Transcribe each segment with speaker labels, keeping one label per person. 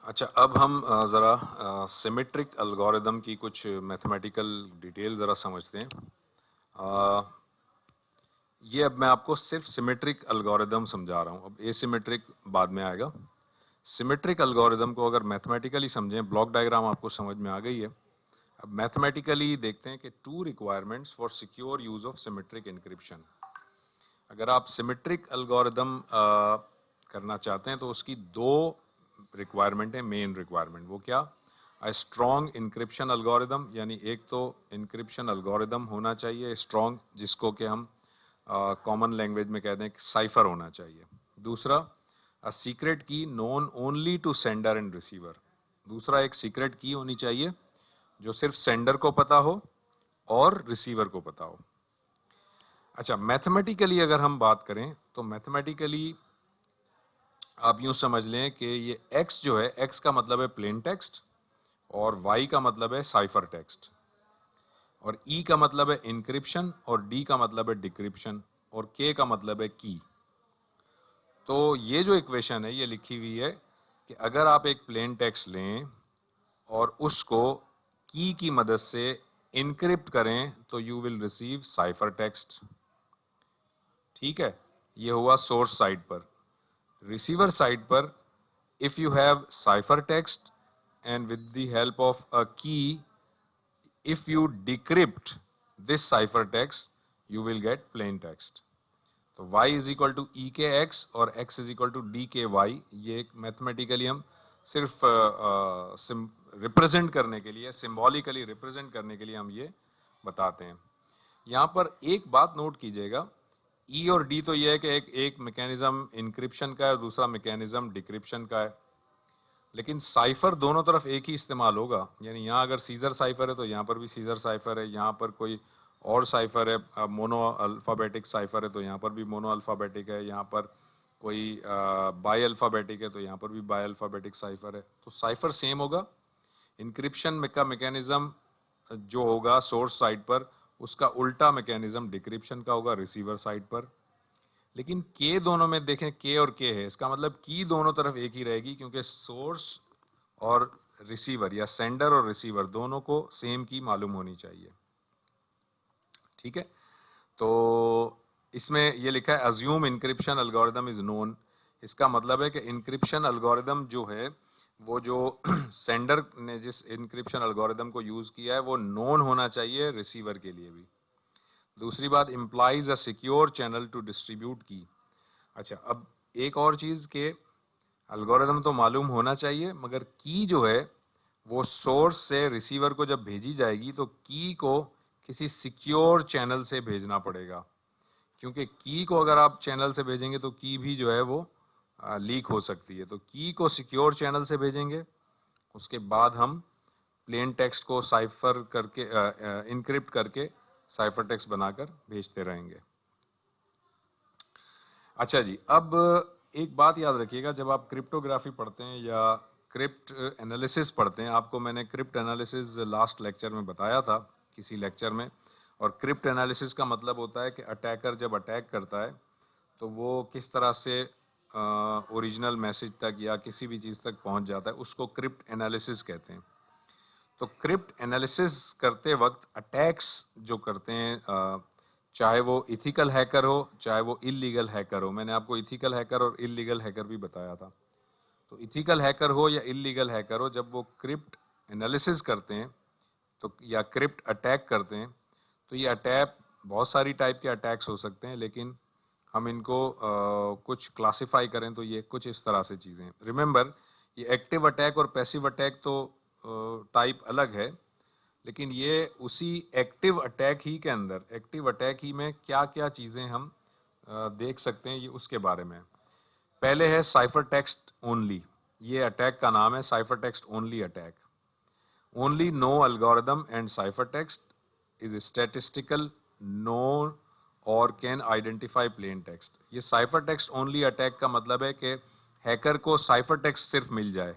Speaker 1: अच्छा, अब हम ज़रा सिमेट्रिक एल्गोरिदम की कुछ मैथमेटिकल डिटेल ज़रा समझते हैं। ये अब मैं आपको सिर्फ सिमेट्रिक एल्गोरिदम समझा रहा हूँ, अब एसिमेट्रिक बाद में आएगा। सिमेट्रिक एल्गोरिदम को अगर मैथमेटिकली समझें, ब्लॉक डायग्राम आपको समझ में आ गई है। अब मैथमेटिकली देखते हैं कि two requirements for secure use of symmetric encryption. अगर आप सिमेट्रिक एल्गोरिदम करना चाहते हैं तो उसकी दो रिक्वायरमेंट है, मेन रिक्वायरमेंट। वो क्या? अ स्ट्रॉन्ग इंक्रिप्शन एल्गोरिदम, यानी एक तो इंक्रिप्शन एल्गोरिदम होना चाहिए स्ट्रॉन्ग, जिसको कि हम कॉमन लैंग्वेज में कहते हैं कि साइफर होना चाहिए। दूसरा, a secret key known only to sender and receiver. दूसरा, एक सीक्रेट की होनी चाहिए जो सिर्फ सेंडर को पता हो और रिसीवर को पता हो। अच्छा, मैथमेटिकली अगर हम बात करें तो मैथमेटिकली आप यूं समझ लें कि ये x जो है, x का मतलब है प्लेन टेक्स्ट और y का मतलब है साइफर टेक्स्ट, और E का मतलब है इंक्रिप्शन और D का मतलब है डिक्रिप्शन और K का मतलब है की। तो ये जो इक्वेशन है ये लिखी हुई है कि अगर आप एक प्लेन टेक्स्ट लें और उसको की मदद से इनक्रिप्ट करें तो you will receive cipher text. ठीक है, ये हुआ सोर्स साइड पर। रिसीवर साइड पर, if you have cipher text and with the help of a की, if you decrypt this ciphertext you will get plain text। तो y is equal to E K X और x is equal to D K Y, ये एक mathematically हम सिर्फ represent करने के लिए, सिंबॉलिकली रिप्रेजेंट करने के लिए हम ये बताते हैं। यहाँ पर एक बात नोट कीजिएगा, ई और डी तो ये है कि एक मैकेनिज्म इंक्रिप्शन का है और दूसरा मैकेनिज्म डिक्रिप्शन का है, लेकिन साइफर दोनों तरफ एक ही इस्तेमाल होगा। यानी यहाँ अगर सीजर साइफर है तो यहाँ पर भी सीजर साइफर है, यहाँ पर कोई और साइफर है, मोनो अल्फ़ाबेटिक साइफर है तो यहाँ पर भी मोनो अल्फ़ाबेटिक है, यहाँ पर कोई बाई अल्फ़ाबेटिक है तो यहाँ पर भी बाई अल्फ़ाबेटिक साइफर है, तो साइफर सेम होगा। इंक्रिप्शन का मैकेनिज्म जो होगा सोर्स साइड पर, उसका उल्टा मैकेनिज्म डिक्रिप्शन का होगा रिसीवर साइड पर। लेकिन के दोनों में देखें, के और के है, इसका मतलब की दोनों तरफ एक ही रहेगी, क्योंकि सोर्स और रिसीवर या सेंडर और रिसीवर दोनों को सेम की मालूम होनी चाहिए। ठीक है, तो इसमें ये लिखा है assume encryption algorithm is known. इसका मतलब है कि इंक्रिप्शन एल्गोरिदम जो है, वो जो सेंडर ने जिस इंक्रिप्शन एल्गोरिदम को यूज किया है वो नोन होना चाहिए रिसीवर के लिए भी। दूसरी बात, implies a secure channel to distribute key. अच्छा, अब एक और चीज़ के एल्गोरिदम तो मालूम होना चाहिए, मगर की जो है वो सोर्स से रिसीवर को जब भेजी जाएगी तो की को किसी सिक्योर चैनल से भेजना पड़ेगा, क्योंकि की को अगर आप चैनल से भेजेंगे तो की भी जो है वो लीक हो सकती है। तो की को सिक्योर चैनल से भेजेंगे, उसके बाद हम प्लेन टेक्स्ट को साइफर करके इनक्रिप्ट करके साइफर टेक्स्ट बनाकर भेजते रहेंगे। अच्छा जी, अब एक बात याद रखिएगा, जब आप क्रिप्टोग्राफी पढ़ते हैं या क्रिप्ट एनालिसिस पढ़ते हैं, आपको मैंने क्रिप्ट एनालिसिस लास्ट लेक्चर में बताया था किसी लेक्चर में, और क्रिप्ट एनालिसिस का मतलब होता है कि अटैकर जब अटैक करता है तो वो किस तरह से ओरिजिनल मैसेज तक या किसी भी चीज़ तक पहुंच जाता है, उसको क्रिप्ट एनालिसिस कहते हैं। तो क्रिप्ट एनालिसिस करते वक्त अटैक्स जो करते हैं, चाहे वो इथिकल हैकर हो चाहे वो इलीगल हैकर हो, मैंने आपको इथिकल हैकर और इलीगल हैकर भी बताया था। तो इथिकल हैकर हो या इलीगल हैकर हो, जब वो क्रिप्ट एनालिसिस करते हैं तो या क्रिप्ट अटैक करते हैं, तो ये अटैक बहुत सारी टाइप के अटैक्स हो सकते हैं, लेकिन हम इनको कुछ क्लासिफाई करें तो ये कुछ इस तरह से चीज़ें। रिमेंबर, ये एक्टिव अटैक और पैसिव अटैक तो टाइप अलग है, लेकिन ये उसी एक्टिव अटैक ही के अंदर, एक्टिव अटैक ही में क्या क्या चीज़ें हम देख सकते हैं, ये उसके बारे में। पहले है साइफर टेक्स्ट ओनली, ये अटैक का नाम है, cipher text only attack. Only know algorithm and cipher text is statistical know और कैन आइडेंटिफाई प्लेन टेक्स्ट। ये साइफर टेक्स्ट ओनली अटैक का मतलब है कि हैकर को साइफर टेक्स्ट सिर्फ मिल जाए।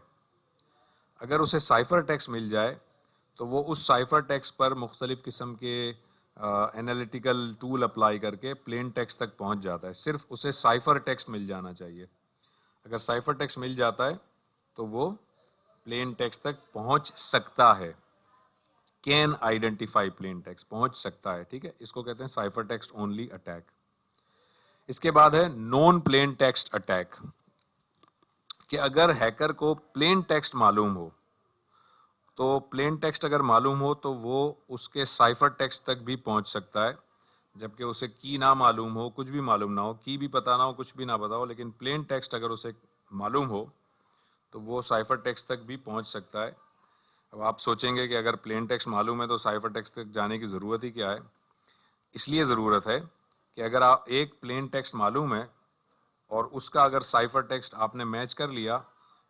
Speaker 1: अगर उसे साइफर टेक्स्ट मिल जाए तो वो उस साइफर टेक्स्ट पर मुख्तलिफ़ किस्म के एनालिटिकल टूल अप्लाई करके प्लेन टेक्स्ट तक पहुंच जाता है। सिर्फ उसे साइफर टेक्स्ट मिल जाना चाहिए। अगर साइफर टेक्स्ट मिल जाता है तो वो प्लेन टेक्स्ट तक पहुंच सकता है, कैन आइडेंटिफाई प्लेन टेक्स्ट, पहुंच सकता है, ठीक है, इसको कहते हैं साइफर टेक्स्ट ओनली अटैक। इसके बाद है नॉन प्लेन टेक्स्ट अटैक, कि अगर हैकर को प्लेन टेक्स्ट मालूम हो, तो प्लेन टेक्स्ट अगर मालूम हो तो वो उसके साइफर टेक्स्ट तक भी पहुंच सकता है, जबकि उसे की ना मालूम हो, कुछ भी मालूम ना हो, की भी पता ना हो, कुछ भी ना पता हो, लेकिन प्लेन टेक्स्ट अगर उसे मालूम हो तो वो साइफर टेक्स्ट तक भी पहुंच सकता है। अब आप सोचेंगे कि अगर प्लेन टेक्स्ट मालूम है तो साइफर टेक्स्ट तक जाने की ज़रूरत ही क्या है। इसलिए ज़रूरत है कि अगर आप एक प्लेन टेक्स्ट मालूम है और उसका अगर साइफर टेक्स्ट आपने मैच कर लिया,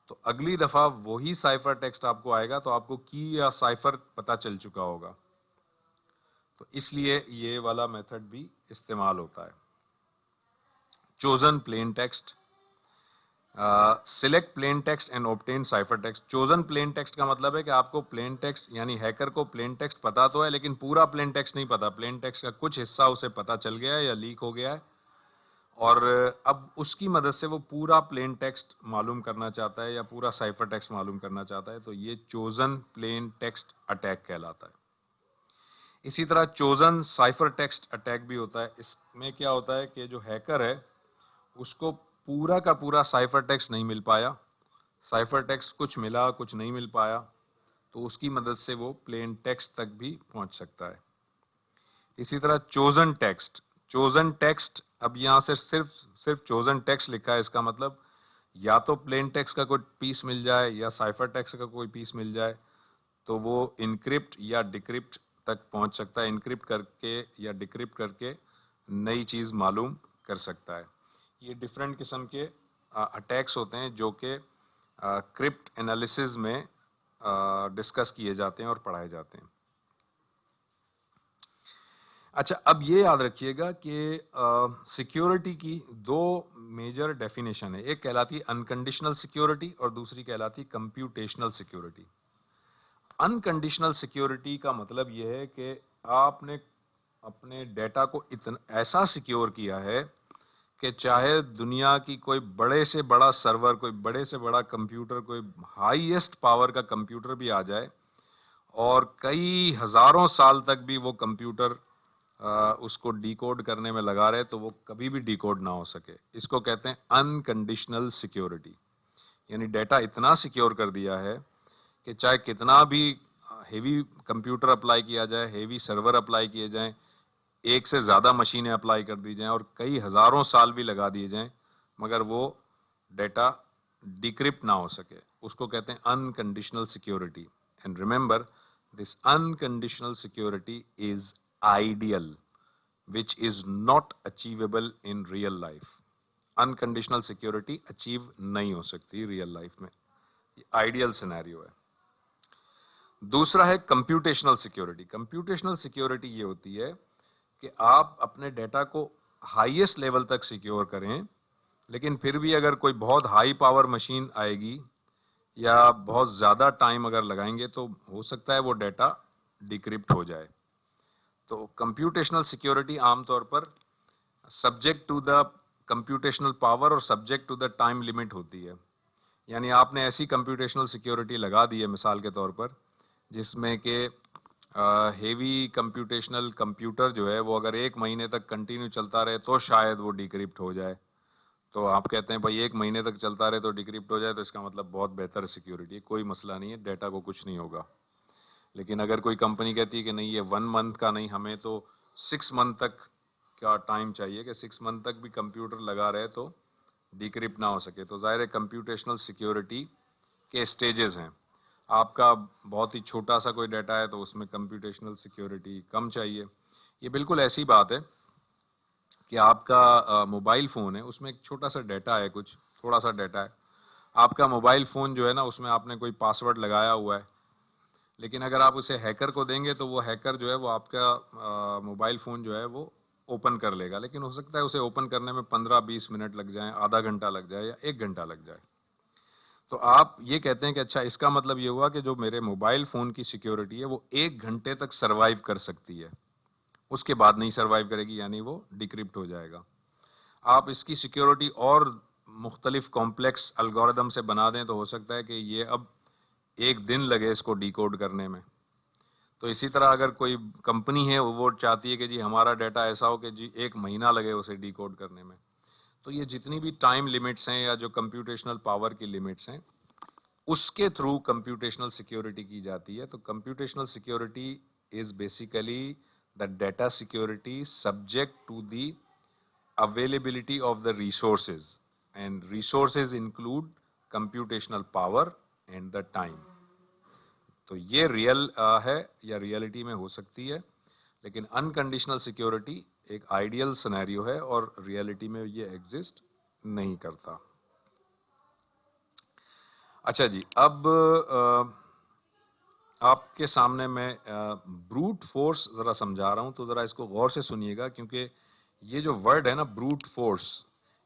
Speaker 1: तो अगली दफ़ा वही साइफर टेक्स्ट आपको आएगा तो आपको की या साइफर पता चल चुका होगा। तो इसलिए ये वाला मेथड भी इस्तेमाल होता है। Chosen plain text, select plain text and obtain cipher text. Chosen plain text का मतलब है कि आपको प्लेन टेक्स्ट, यानी हैकर को प्लेन टेक्स्ट पता तो है लेकिन पूरा प्लेन टेक्स्ट नहीं पता, प्लेन टेक्स्ट का कुछ हिस्सा उसे पता चल गया है या लीक हो गया है, और अब उसकी मदद से वो पूरा प्लेन टेक्स्ट मालूम करना चाहता है या पूरा साइफर टेक्स्ट मालूम करना चाहता है, तो ये चोजन प्लेन टेक्स्ट अटैक कहलाता है। इसी तरह चोजन साइफर टेक्स्ट अटैक भी होता है। इसमें क्या होता है कि जो हैकर है उसको पूरा का पूरा साइफर टेक्स्ट नहीं मिल पाया, साइफर टेक्स्ट कुछ मिला कुछ नहीं मिल पाया, तो उसकी मदद से वो प्लेन टेक्स्ट तक भी पहुंच सकता है। इसी तरह चोजन टेक्स्ट, चोजन टेक्स्ट, अब यहाँ से सिर्फ चोजन टेक्स्ट लिखा है, इसका मतलब या तो प्लेन टेक्स्ट का कोई पीस मिल जाए या साइफर टेक्स्ट का कोई पीस मिल जाए, तो वो इनक्रिप्ट या डिक्रिप्ट तक पहुंच सकता है, इनक्रिप्ट करके या डिक्रिप्ट करके नई चीज़ मालूम कर सकता है। ये डिफरेंट किस्म के अटैक्स होते हैं जो कि क्रिप्ट एनालिसिस में डिस्कस किए जाते हैं और पढ़ाए जाते हैं। अच्छा, अब ये याद रखिएगा कि सिक्योरिटी की दो मेजर डेफिनेशन है, एक कहलाती है अनकंडीशनल सिक्योरिटी और दूसरी कहलाती है कंप्यूटेशनल सिक्योरिटी। अनकंडीशनल सिक्योरिटी का मतलब यह है कि आपने अपने डेटा को इतना ऐसा सिक्योर किया है कि चाहे दुनिया की कोई बड़े से बड़ा सर्वर, कोई बड़े से बड़ा कंप्यूटर, कोई हाईएस्ट पावर का कंप्यूटर भी आ जाए और कई हजारों साल तक भी वो कंप्यूटर उसको डिकोड करने में लगा रहे, तो वो कभी भी डिकोड ना हो सके। इसको कहते हैं अनकंडीशनल सिक्योरिटी, यानी डेटा इतना सिक्योर कर दिया है कि चाहे कितना भी हेवी कंप्यूटर अप्लाई किया जाए, हेवी सर्वर अप्लाई किए जाएं, एक से ज़्यादा मशीनें अप्लाई कर दी जाएं और कई हज़ारों साल भी लगा दिए जाएं, मगर वो डेटा डिक्रिप्ट ना हो सके, उसको कहते हैं unconditional security. And remember, this unconditional security is ideal, which is not achievable in real life. Unconditional security achieve नहीं हो सकती रियल लाइफ में, ये आइडियल सिनेरियो है। दूसरा है कंप्यूटेशनल सिक्योरिटी। कंप्यूटेशनल सिक्योरिटी ये होती है कि आप अपने डेटा को हाईएस्ट लेवल तक सिक्योर करें, लेकिन फिर भी अगर कोई बहुत हाई पावर मशीन आएगी या बहुत ज़्यादा टाइम अगर लगाएंगे तो हो सकता है वो डेटा डिक्रिप्ट हो जाए। तो कंप्यूटेशनल सिक्योरिटी आमतौर पर subject to the computational power और subject to the time limit होती है। यानी आपने ऐसी कंप्यूटेशनल सिक्योरिटी लगा दी है मिसाल के तौर पर, जिसमें कि हेवी कंप्यूटेशनल कंप्यूटर जो है वो अगर 1 महीने तक कंटिन्यू चलता रहे तो शायद वो डिक्रिप्ट हो जाए। तो आप कहते हैं भाई 1 महीने तक चलता रहे तो डिक्रिप्ट हो जाए, तो इसका मतलब बहुत बेहतर सिक्योरिटी है, कोई मसला नहीं है, डेटा को कुछ नहीं होगा। लेकिन अगर कोई कंपनी कहती है कि नहीं ये 1 मंथ का नहीं, हमें तो 6 मंथ तक का टाइम चाहिए कि 6 मंथ तक भी कंप्यूटर लगा रहे तो डिक्रिप्ट ना हो सके, तो ज़ाहिर है कंप्यूटेशनल सिक्योरिटी के स्टेजेस हैं। आपका बहुत ही छोटा सा कोई डाटा है तो उसमें कंप्यूटेशनल सिक्योरिटी कम चाहिए। ये बिल्कुल ऐसी बात है कि आपका मोबाइल फ़ोन है, उसमें एक छोटा सा डाटा है, कुछ थोड़ा सा डाटा है, आपका मोबाइल फ़ोन जो है ना उसमें आपने कोई पासवर्ड लगाया हुआ है, लेकिन अगर आप उसे हैकर को देंगे तो वो हैकर जो है वो आपका मोबाइल फ़ोन जो है वो ओपन कर लेगा, लेकिन हो सकता है उसे ओपन करने में 15-20 मिनट लग जाए, आधा घंटा लग जाए या 1 घंटा लग जाए। तो आप ये कहते हैं कि अच्छा इसका मतलब ये हुआ कि जो मेरे मोबाइल फ़ोन की सिक्योरिटी है वो 1 घंटे तक सर्वाइव कर सकती है, उसके बाद नहीं सर्वाइव करेगी, यानी वो डिक्रिप्ट हो जाएगा। आप इसकी सिक्योरिटी और मुख्तलिफ कॉम्प्लेक्स एल्गोरिदम से बना दें तो हो सकता है कि ये अब 1 दिन लगे इसको डिकोड करने में। तो इसी तरह अगर कोई कंपनी है वो चाहती है कि जी हमारा डाटा ऐसा हो कि जी 1 महीना लगे उसे डिकोड करने में। तो ये जितनी भी टाइम लिमिट्स हैं या जो कंप्यूटेशनल पावर की लिमिट्स हैं, उसके थ्रू कंप्यूटेशनल सिक्योरिटी की जाती है। तो computational security is basically the data security subject to the availability of the resources, and resources include computational power and the time. तो ये रियल है या रियलिटी में हो सकती है, लेकिन अनकंडीशनल सिक्योरिटी एक आइडियल सिनेरियो है और रियलिटी में ये एग्जिस्ट नहीं करता। अच्छा जी, अब आपके सामने मैं ब्रूट फोर्स ज़रा समझा रहा हूँ, तो ज़रा इसको गौर से सुनिएगा, क्योंकि ये जो वर्ड है ना ब्रूट फोर्स,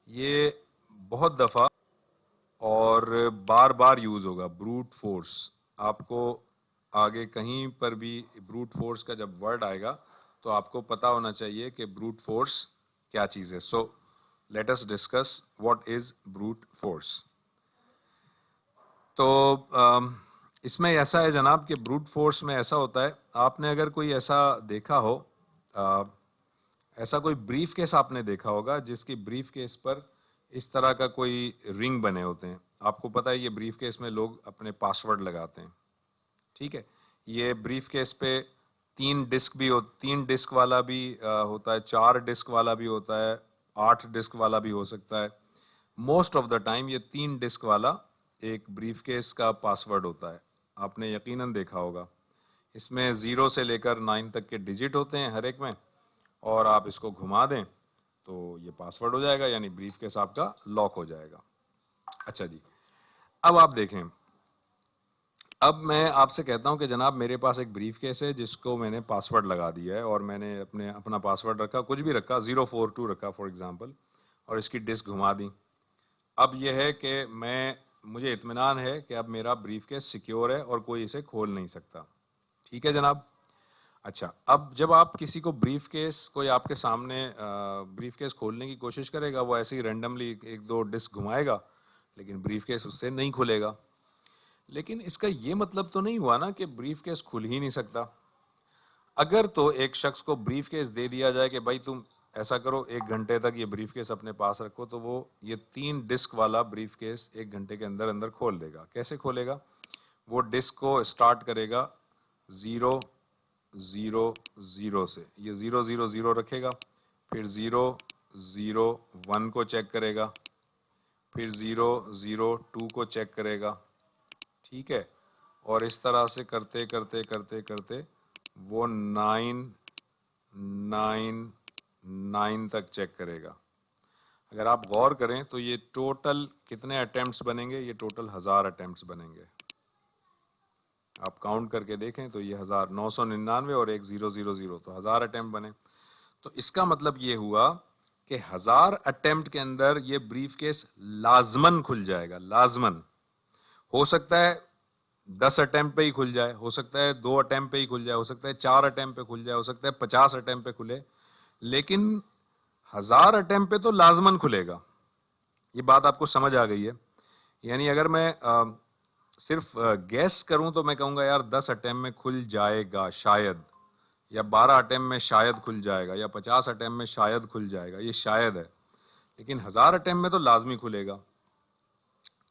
Speaker 1: ये बहुत दफ़ा और बार बार यूज़ होगा। ब्रूट फोर्स आपको आगे कहीं पर भी ब्रूट फोर्स का जब वर्ड आएगा तो आपको पता होना चाहिए कि ब्रूट फोर्स क्या चीज़ है। So let us discuss what is brute force. तो इसमें ऐसा है जनाब कि ब्रूट फोर्स में ऐसा होता है, आपने अगर कोई ऐसा देखा हो, ऐसा कोई ब्रीफ केस आपने देखा होगा जिसकी ब्रीफ केस पर इस तरह का कोई रिंग बने होते हैं। आपको पता है ये ब्रीफ केस में लोग अपने पासवर्ड लगाते हैं, ठीक है। ये ब्रीफ केस पे 3 डिस्क वाला भी होता है, 4 डिस्क वाला भी होता है, 8 डिस्क वाला भी हो सकता है। मोस्ट ऑफ द टाइम ये 3 डिस्क वाला एक ब्रीफ केस का पासवर्ड होता है। आपने यकीनन देखा होगा। इसमें 0 से लेकर 9 तक के डिजिट होते हैं हर एक में, और आप इसको घुमा दें तो ये पासवर्ड हो जाएगा, यानी ब्रीफ केस आपका लॉक हो जाएगा। अच्छा जी, अब आप देखें, अब मैं आपसे कहता हूं कि जनाब मेरे पास एक ब्रीफ केस है जिसको मैंने पासवर्ड लगा दिया है, और मैंने अपना पासवर्ड रखा, कुछ भी रखा, 042 रखा फॉर एग्जांपल, और इसकी डिस्क घुमा दी। अब यह है कि मुझे इत्मीनान है कि अब मेरा ब्रीफ केस सिक्योर है और कोई इसे खोल नहीं सकता। ठीक है जनाब। अच्छा, अब जब आप किसी को कोई आपके सामने ब्रीफ केस खोलने की कोशिश करेगा, वो ऐसे ही रैंडमली 1-2 डिस्क घुमाएगा, लेकिन ब्रीफ केस उससे नहीं खुलेगा। लेकिन इसका ये मतलब तो नहीं हुआ ना कि ब्रीफ केस खुल ही नहीं सकता। अगर तो एक शख्स को ब्रीफ केस दे दिया जाए कि भाई तुम ऐसा करो, 1 घंटे तक ये ब्रीफ केस अपने पास रखो, तो वो ये 3 डिस्क वाला ब्रीफ केस 1 घंटे के अंदर अंदर खोल देगा। कैसे खोलेगा? वो डिस्क को स्टार्ट करेगा 0 0 0 से, ये 0 0 0 रखेगा, फिर 0 0 1 को चेक करेगा, फिर 0 0 2 को चेक करेगा, ठीक है। और इस तरह से करते करते करते करते वो 9 9 9 तक चेक करेगा। अगर आप गौर करें तो ये टोटल कितने अटेम्प्ट्स बनेंगे? ये टोटल 1000 अटेम्प्ट्स बनेंगे। आप काउंट करके देखें तो ये 1999 और एक 000, तो 1000 अटेम्प्ट बने। तो इसका मतलब ये हुआ कि 1000 अटेम्प्ट के अंदर ये ब्रीफ केस लाजमन खुल जाएगा। लाजमन हो सकता है 10 अटेम्प्ट पे ही खुल जाए, हो सकता है 2 अटेम्प्ट पे ही खुल जाए, हो सकता है 4 अटेम्प्ट पे खुल जाए, हो सकता है 50 अटेम्प्ट पे खुले, लेकिन 1000 अटेम्प्ट पे तो लाजमन खुलेगा। ये बात आपको समझ आ गई है? यानी अगर मैं सिर्फ गैस करूं तो मैं कहूंगा यार 10 अटेम्प्ट में खुल जाएगा शायद, या 12 अटेम्प्ट में शायद खुल जाएगा, या 50 अटेम्प्ट में शायद खुल जाएगा, ये शायद है। लेकिन 1000 अटेम्प्ट में तो लाजमी खुलेगा।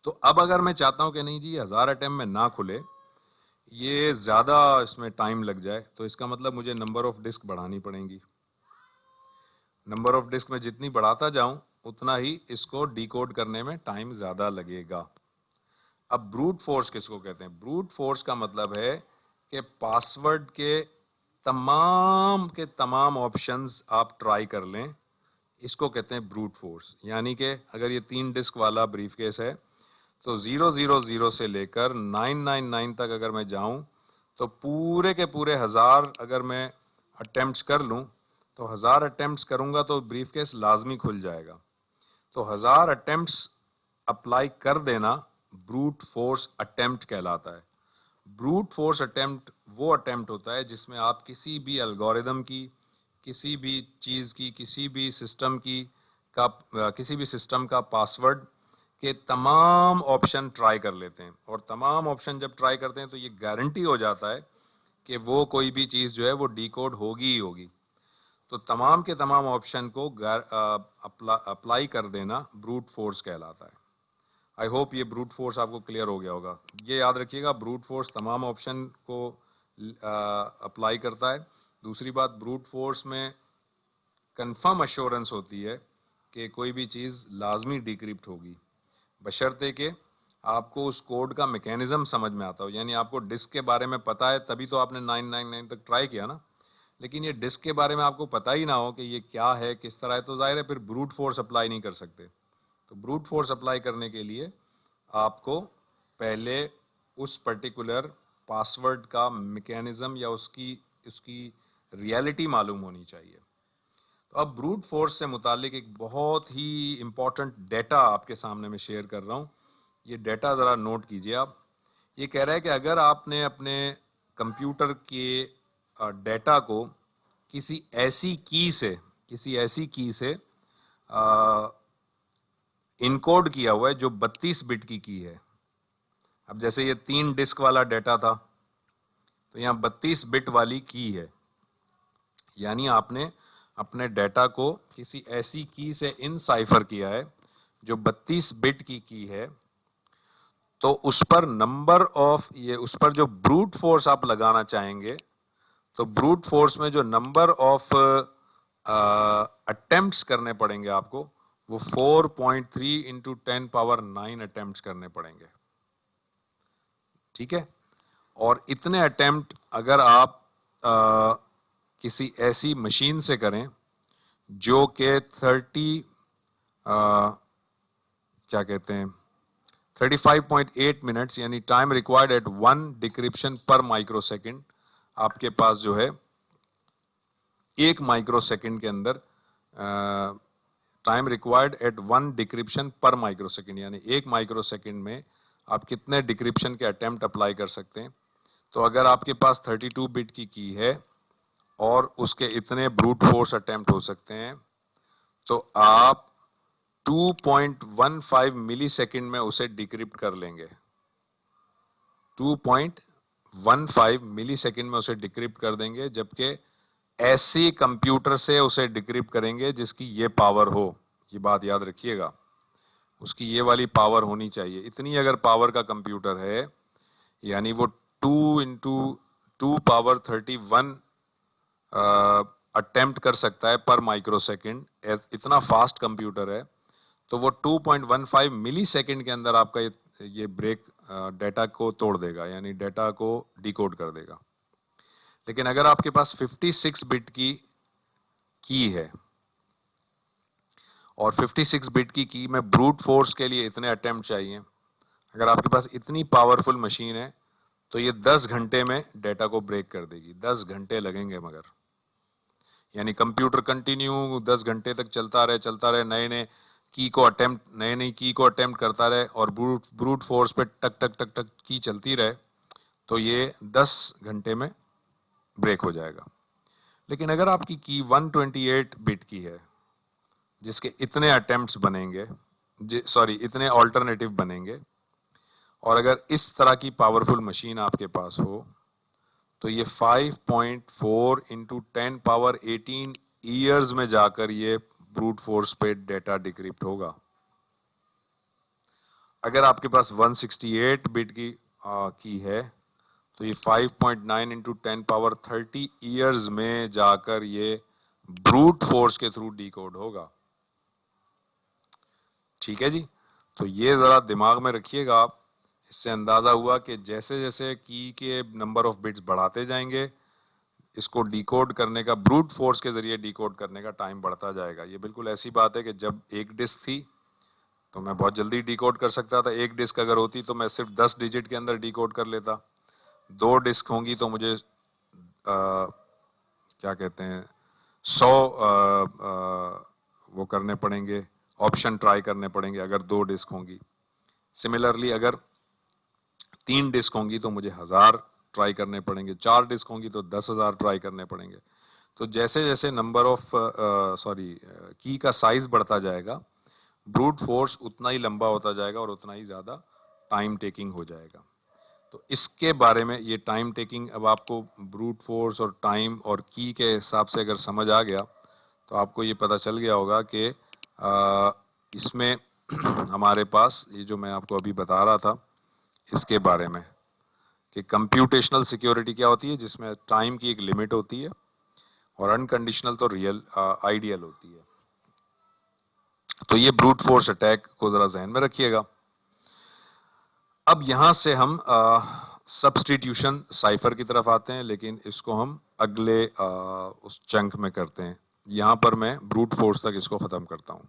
Speaker 1: तो अब अगर मैं चाहता हूं कि नहीं जी 1000 अटेम्प्ट में ना खुले, ये ज़्यादा इसमें टाइम लग जाए, तो इसका मतलब मुझे नंबर ऑफ डिस्क बढ़ानी पड़ेंगी। नंबर ऑफ डिस्क में जितनी बढ़ाता जाऊं उतना ही इसको डिकोड करने में टाइम ज़्यादा लगेगा। अब ब्रूट फोर्स किसको कहते हैं? ब्रूट फोर्स का मतलब है कि पासवर्ड के तमाम ऑप्शंस आप ट्राई कर लें, इसको कहते हैं ब्रूट फोर्स। यानी कि अगर ये 3 डिस्क वाला ब्रीफकेस है तो 000 से लेकर 999 तक अगर मैं जाऊं तो पूरे के पूरे 1000 अगर मैं अटेम्प्ट्स कर लूं, तो 1000 अटेम्प्ट्स करूंगा तो ब्रीफकेस लाजमी खुल जाएगा। तो 1000 अटेम्प्ट्स अप्लाई कर देना ब्रूट फोर्स अटेम्प्ट कहलाता है। ब्रूट फोर्स अटेम्प्ट वो अटेम्प्ट होता है जिसमें आप किसी भी एल्गोरिदम की, किसी भी चीज़ की, किसी भी सिस्टम का पासवर्ड कि तमाम ऑप्शन ट्राई कर लेते हैं, और तमाम ऑप्शन जब ट्राई करते हैं तो ये गारंटी हो जाता है कि वो कोई भी चीज़ जो है वो डिकोड होगी ही होगी। तो तमाम के तमाम ऑप्शन को अप्लाई कर देना ब्रूट फोर्स कहलाता है। आई होप ये ब्रूट फोर्स आपको क्लियर हो गया होगा। ये याद रखिएगा, ब्रूट फोर्स तमाम ऑप्शन को अप्लाई करता है। दूसरी बात, ब्रूट फोर्स में कंफर्म अश्योरेंस होती है कि कोई भी चीज़ लाजमी डिक्रिप्ट होगी, बशर्ते कि आपको उस कोड का मैकेनिज्म समझ में आता हो। यानी आपको डिस्क के बारे में पता है, तभी तो आपने 999 तक ट्राई किया ना। लेकिन ये डिस्क के बारे में आपको पता ही ना हो कि ये क्या है, किस तरह है, तो जाहिर है फिर ब्रूट फोर्स अप्लाई नहीं कर सकते। तो ब्रूट फोर्स अप्लाई करने के लिए आपको पहले उस पर्टिकुलर पासवर्ड का मैकेनिज्म या उसकी रियलिटी मालूम होनी चाहिए। तो अब ब्रूट फोर्स से मुतालिक एक बहुत ही इम्पॉर्टेंट डेटा आपके सामने मैं शेयर कर रहा हूँ। ये डेटा ज़रा नोट कीजिए आप। ये कह रहा है कि अगर आपने अपने कंप्यूटर के डेटा को किसी ऐसी की से इनकोड किया हुआ है जो 32 बिट की है। अब जैसे ये 3 डिस्क वाला डेटा था, तो यहाँ 32 बिट वाली की है। यानी आपने अपने डेटा को किसी ऐसी की से इनसाइफर किया है जो 32 बिट की है। तो उस पर उस पर जो ब्रूट फोर्स आप लगाना चाहेंगे, तो ब्रूट फोर्स में जो नंबर ऑफ अटेम्प्ट्स करने पड़ेंगे आपको, वो 4.3 इंटू 10 पावर 9 अटेम्प्ट्स करने पड़ेंगे। ठीक है। और इतने अटेम्प्ट अगर आप किसी ऐसी मशीन से करें जो कि 35.8 मिनट्स, यानी टाइम रिक्वायर्ड एट 1 डिक्रिप्शन पर माइक्रो सेकेंड, आपके पास जो है 1 माइक्रो सेकेंड के अंदर टाइम रिक्वायर्ड एट 1 डिक्रिप्शन पर माइक्रो सेकेंड, यानी 1 माइक्रो सेकेंड में आप कितने डिक्रिप्शन के अटेम्प्ट अप्लाई कर सकते हैं। तो अगर आपके पास 32 बिट की है और उसके इतने ब्रूट फोर्स अटेम्प्ट हो सकते हैं, तो आप 2.15 मिली सेकेंड में उसे डिक्रिप्ट कर लेंगे। 2.15 मिली सेकेंड में उसे डिक्रिप्ट कर देंगे, जबकि ऐसी कंप्यूटर से उसे डिक्रिप्ट करेंगे जिसकी ये पावर हो। ये बात याद रखिएगा, उसकी ये वाली पावर होनी चाहिए। इतनी अगर पावर का कंप्यूटर है, यानी वो 2 इंटू 2 पावर 31 अटेम्प्ट कर सकता है पर माइक्रो सेकेंड, इतना फास्ट कंप्यूटर है, तो वो 2.15 मिली सेकेंड के अंदर आपका ये ब्रेक डेटा को तोड़ देगा, यानी डेटा को डिकोड कर देगा। लेकिन अगर आपके पास 56 बिट की है और 56 बिट की में ब्रूट फोर्स के लिए इतने अटेम्प्ट चाहिए, अगर आपके पास इतनी पावरफुल मशीन है, तो ये 10 घंटे में डेटा को ब्रेक कर देगी। 10 घंटे लगेंगे मगर, यानी कंप्यूटर कंटिन्यू 10 घंटे तक चलता रहे, नए की को अटेम्प्ट करता रहे और ब्रूट फोर्स पे टक टक टक टक की चलती रहे, तो ये 10 घंटे में ब्रेक हो जाएगा। लेकिन अगर आपकी की 128 बिट की है जिसके इतने अटेम्प्ट्स बनेंगे, इतने ऑल्टरनेटिव बनेंगे, और अगर इस तरह की पावरफुल मशीन आपके पास हो, तो ये 5.4 इंटू 10 पावर 18 ईयर्स में जाकर ये ब्रूट फोर्स पे डेटा डिक्रिप्ट होगा। अगर आपके पास 168 बिट की है, तो ये 5.9 इंटू 10 पावर 30 ईयर्स में जाकर ये ब्रूट फोर्स के थ्रू डिकोड होगा। ठीक है जी। तो ये जरा दिमाग में रखिएगा आप। इससे अंदाजा हुआ कि जैसे जैसे की के नंबर ऑफ बिट्स बढ़ाते जाएंगे, इसको डिकोड करने का, ब्रूट फोर्स के जरिए डिकोड करने का टाइम बढ़ता जाएगा। ये बिल्कुल ऐसी बात है कि जब एक डिस्क थी तो मैं बहुत जल्दी डिकोड कर सकता था। एक डिस्क अगर होती तो मैं सिर्फ 10 डिजिट के अंदर डिकोड कर लेता। 2 डिस्क होंगी तो मुझे क्या कहते हैं 100 वो करने पड़ेंगे, ऑप्शन ट्राई करने पड़ेंगे अगर 2 डिस्क होंगी। सिमिलरली अगर 3 डिस्क होंगी तो मुझे 1000 ट्राई करने पड़ेंगे, 4 डिस्क होंगी तो 10,000 ट्राई करने पड़ेंगे। तो जैसे जैसे नंबर ऑफ की का साइज बढ़ता जाएगा, ब्रूट फोर्स उतना ही लंबा होता जाएगा और उतना ही ज़्यादा टाइम टेकिंग हो जाएगा। तो इसके बारे में, ये टाइम टेकिंग, अब आपको ब्रूट फोर्स और टाइम और की के हिसाब से अगर समझ आ गया तो आपको ये पता चल गया होगा कि इसमें हमारे पास ये जो मैं आपको अभी बता रहा था इसके बारे में कि कंप्यूटेशनल सिक्योरिटी क्या होती है, जिसमें टाइम की एक लिमिट होती है, और अनकंडीशनल तो रियल आइडियल होती है। तो ये ब्रूट फोर्स अटैक को जरा जहन में रखिएगा। अब यहां से हम सब्स्टिट्यूशन साइफर की तरफ आते हैं, लेकिन इसको हम अगले उस चंक में करते हैं। यहां पर मैं ब्रूट फोर्स तक इसको खत्म करता हूं।